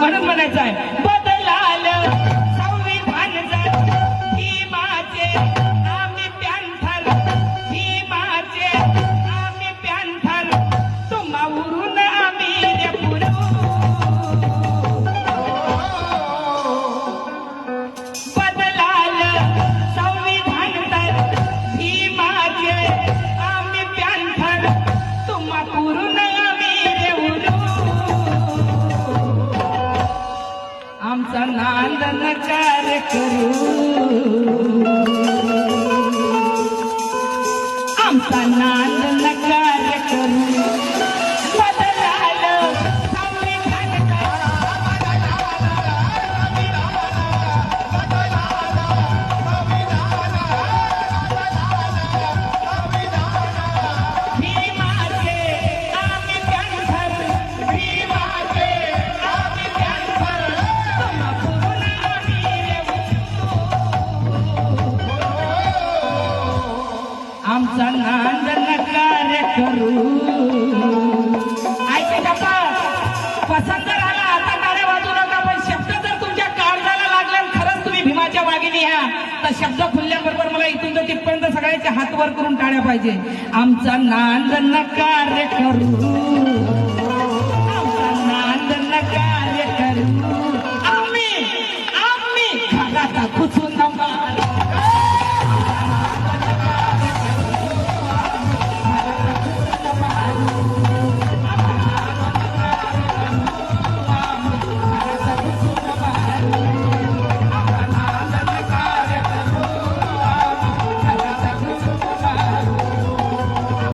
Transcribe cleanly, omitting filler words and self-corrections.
म्हणून म्हणायचं आहे बदलाल संविधान जर भीमाचे आम्ही पॅन्थर भीमाचे आम्ही पॅन्थर तुम्हावरून आम्ही रे पुरू बदलाल संविधान तर भीमाचे आम्ही पॅन्थर तुम्हावरून आम्ही रे उरू आमचा नांद नकार करू आमचा नांद नकार करू बदलाल संविधान भीमाचे आम्ही पॅन्थर भीमाचे आम्ही पॅन्थर तुम्हावरून आम्ही रे आमचा नांद नकार करू ऐका का पसंत झाला आता टाळ्या वाजू नका पण शब्द जर तुमच्या काळजाला लागले आणि खरंच तुम्ही भीमाच्या वागिनी ह्या तर शब्द खुलल्याबरोबर मला इथून तर तिथपर्यंत सगळ्याचे हात वर करून टाळ्या पाहिजे आमचा नांद नकार करू